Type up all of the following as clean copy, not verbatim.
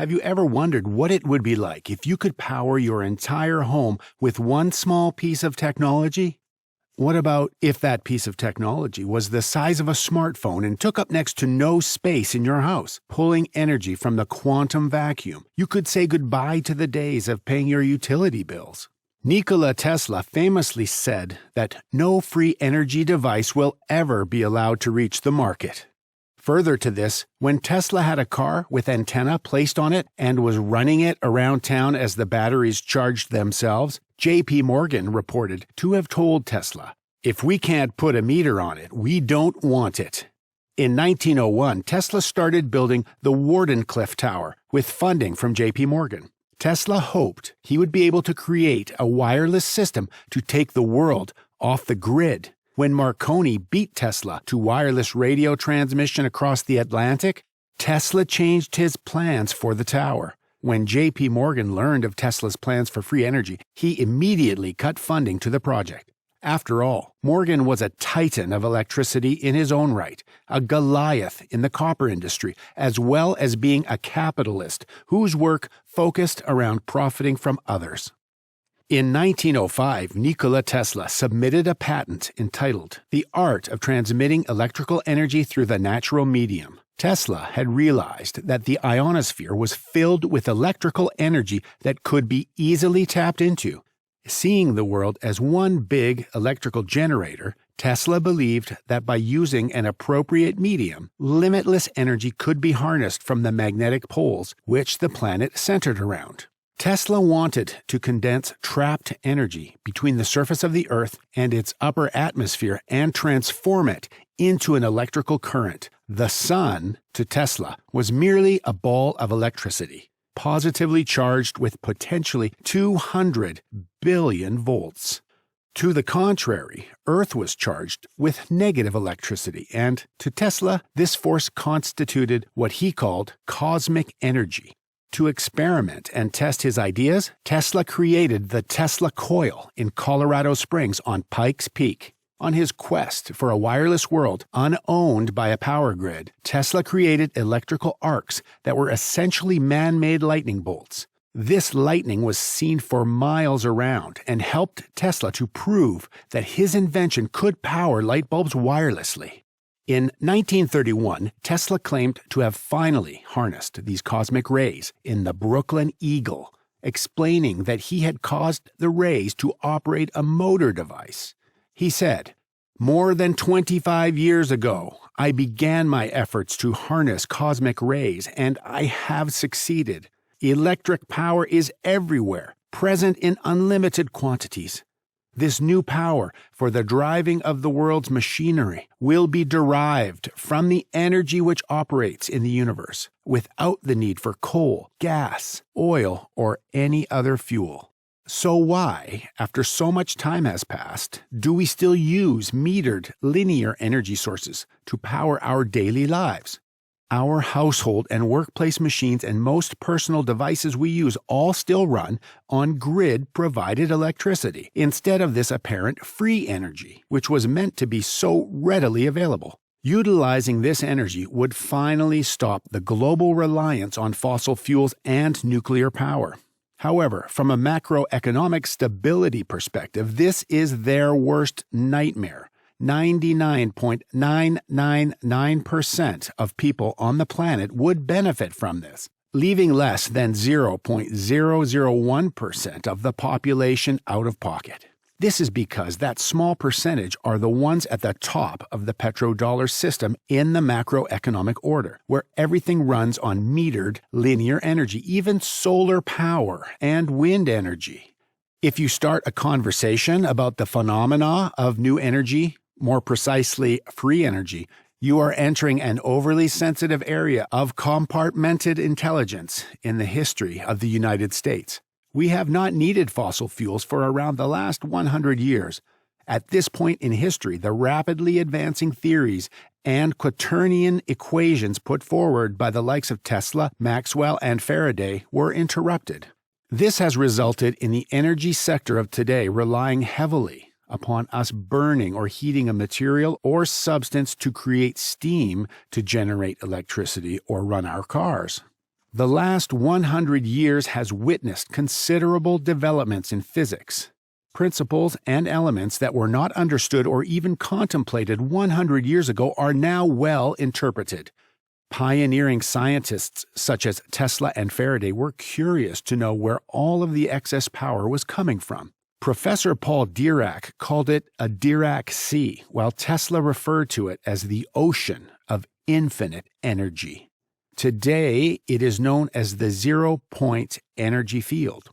Have you ever wondered what it would be like if you could power your entire home with one small piece of technology? What about if that piece of technology was the size of a smartphone and took up next to no space in your house, pulling energy from the quantum vacuum? You could say goodbye to the days of paying your utility bills. Nikola Tesla famously said that no free energy device will ever be allowed to reach the market. Further to this, when Tesla had a car with antenna placed on it and was running it around town as the batteries charged themselves, J.P. Morgan reported to have told Tesla, "If we can't put a meter on it, we don't want it." In 1901, Tesla started building the Warden Cliff Tower with funding from J.P. Morgan. Tesla hoped he would be able to create a wireless system to take the world off the grid. When Marconi beat Tesla to wireless radio transmission across the Atlantic, Tesla changed his plans for the tower. When J.P. Morgan learned of Tesla's plans for free energy, he immediately cut funding to the project. After all, Morgan was a titan of electricity in his own right, a Goliath in the copper industry, as well as being a capitalist whose work focused around profiting from others. In 1905, Nikola Tesla submitted a patent entitled The Art of Transmitting Electrical Energy Through the Natural Medium. Tesla had realized that the ionosphere was filled with electrical energy that could be easily tapped into. Seeing the world as one big electrical generator, Tesla believed that by using an appropriate medium, limitless energy could be harnessed from the magnetic poles which the planet centered around. Tesla wanted to condense trapped energy between the surface of the Earth and its upper atmosphere and transform it into an electrical current. The sun, to Tesla, was merely a ball of electricity, positively charged with potentially 200 billion volts. To the contrary, Earth was charged with negative electricity, and to Tesla, this force constituted what he called cosmic energy. To experiment and test his ideas, Tesla created the Tesla Coil in Colorado Springs on Pikes Peak. On his quest for a wireless world unowned by a power grid, Tesla created electrical arcs that were essentially man-made lightning bolts. This lightning was seen for miles around and helped Tesla to prove that his invention could power light bulbs wirelessly. In 1931, Tesla claimed to have finally harnessed these cosmic rays in the Brooklyn Eagle, explaining that he had caused the rays to operate a motor device. He said, "More than 25 years ago, I began my efforts to harness cosmic rays, and I have succeeded. Electric power is everywhere, present in unlimited quantities. This new power for the driving of the world's machinery will be derived from the energy which operates in the universe, without the need for coal, gas, oil, or any other fuel." So why, after so much time has passed, do we still use metered, linear energy sources to power our daily lives? Our household and workplace machines and most personal devices we use all still run on grid-provided electricity, instead of this apparent free energy, which was meant to be so readily available. Utilizing this energy would finally stop the global reliance on fossil fuels and nuclear power. However, from a macroeconomic stability perspective, this is their worst nightmare. 99.999% of people on the planet would benefit from this, leaving less than 0.001% of the population out of pocket. This is because that small percentage are the ones at the top of the petrodollar system in the macroeconomic order, where everything runs on metered linear energy, even solar power and wind energy. If you start a conversation about the phenomena of new energy, more precisely free energy, you are entering an overly sensitive area of compartmented intelligence in the history of the United States. We have not needed fossil fuels for around the last 100 years. At this point in history, the rapidly advancing theories and quaternion equations put forward by the likes of Tesla, Maxwell, and Faraday were interrupted. This has resulted in the energy sector of today relying heavily upon us burning or heating a material or substance to create steam to generate electricity or run our cars. The last 100 years has witnessed considerable developments in physics. Principles and elements that were not understood or even contemplated 100 years ago are now well interpreted. Pioneering scientists such as Tesla and Faraday were curious to know where all of the excess power was coming from. Professor Paul Dirac called it a Dirac Sea, while Tesla referred to it as the ocean of infinite energy. Today, it is known as the zero-point energy field.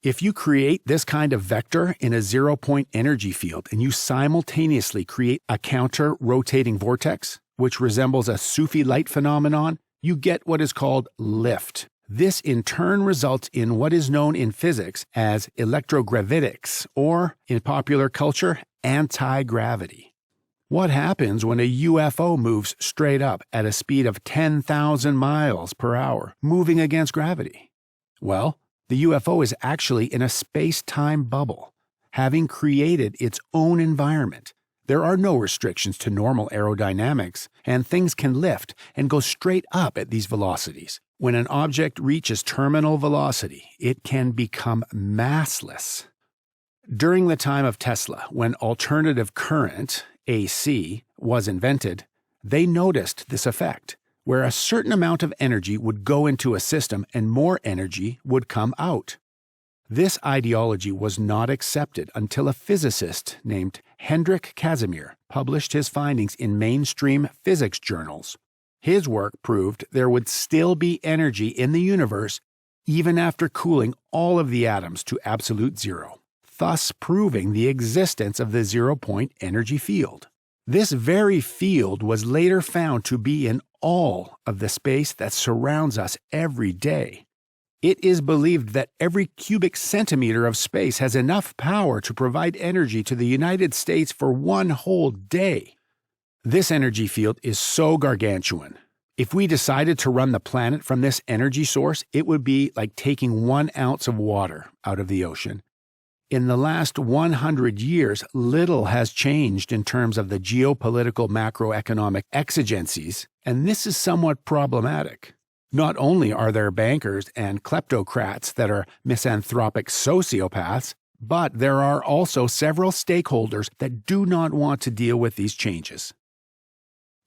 If you create this kind of vector in a zero-point energy field and you simultaneously create a counter-rotating vortex, which resembles a Sufi light phenomenon, you get what is called lift. This in turn results in what is known in physics as electrogravitics, or in popular culture, antigravity. What happens when a UFO moves straight up at a speed of 10,000 miles per hour, moving against gravity? Well, the UFO is actually in a space-time bubble, having created its own environment. There are no restrictions to normal aerodynamics, and things can lift and go straight up at these velocities. When an object reaches terminal velocity, it can become massless. During the time of Tesla, when alternative current, AC, was invented, they noticed this effect, where a certain amount of energy would go into a system and more energy would come out. This ideology was not accepted until a physicist named Hendrik Casimir published his findings in mainstream physics journals. His work proved there would still be energy in the universe even after cooling all of the atoms to absolute zero, thus proving the existence of the zero-point energy field. This very field was later found to be in all of the space that surrounds us every day. It is believed that every cubic centimeter of space has enough power to provide energy to the United States for one whole day. This energy field is so gargantuan. If we decided to run the planet from this energy source, it would be like taking 1 ounce of water out of the ocean. In the last 100 years, little has changed in terms of the geopolitical macroeconomic exigencies, and this is somewhat problematic. Not only are there bankers and kleptocrats that are misanthropic sociopaths, but there are also several stakeholders that do not want to deal with these changes.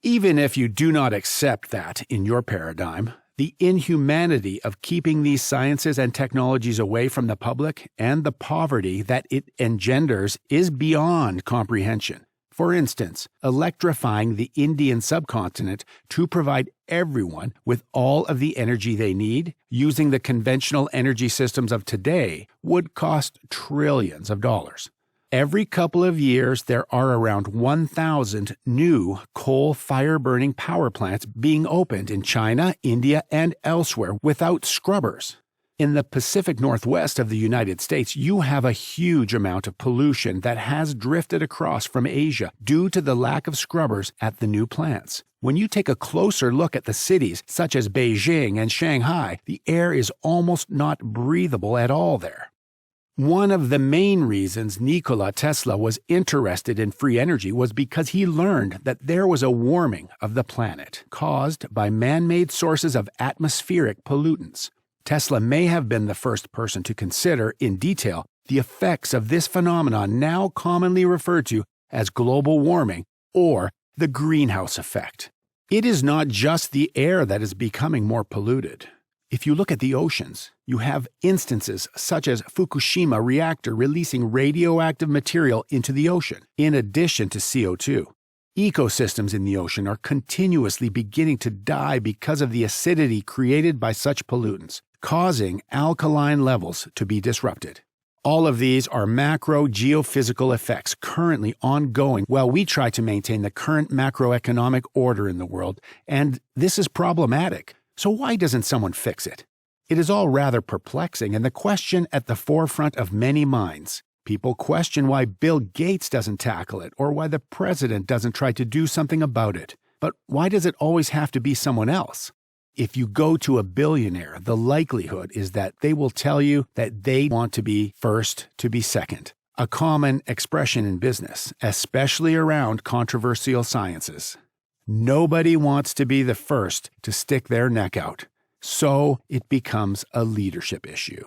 Even if you do not accept that in your paradigm, the inhumanity of keeping these sciences and technologies away from the public and the poverty that it engenders is beyond comprehension. For instance, electrifying the Indian subcontinent to provide everyone with all of the energy they need, using the conventional energy systems of today, would cost trillions of dollars. Every couple of years, there are around 1,000 new coal fire-burning power plants being opened in China, India, and elsewhere without scrubbers. In the Pacific Northwest of the United States, you have a huge amount of pollution that has drifted across from Asia due to the lack of scrubbers at the new plants. When you take a closer look at the cities such as Beijing and Shanghai, the air is almost not breathable at all there. One of the main reasons Nikola Tesla was interested in free energy was because he learned that there was a warming of the planet caused by man-made sources of atmospheric pollutants. Tesla may have been the first person to consider, in detail, the effects of this phenomenon now commonly referred to as global warming or the greenhouse effect. It is not just the air that is becoming more polluted. If you look at the oceans, you have instances such as Fukushima reactor releasing radioactive material into the ocean, in addition to CO2. Ecosystems in the ocean are continuously beginning to die because of the acidity created by such pollutants, causing alkaline levels to be disrupted. All of these are macro geophysical effects currently ongoing while we try to maintain the current macroeconomic order in the world, and this is problematic. So why doesn't someone fix it? It is all rather perplexing and the question at the forefront of many minds. People question why Bill Gates doesn't tackle it or why the president doesn't try to do something about it. But why does it always have to be someone else? If you go to a billionaire, the likelihood is that they will tell you that they want to be first to be second. A common expression in business, especially around controversial sciences. Nobody wants to be the first to stick their neck out. So it becomes a leadership issue.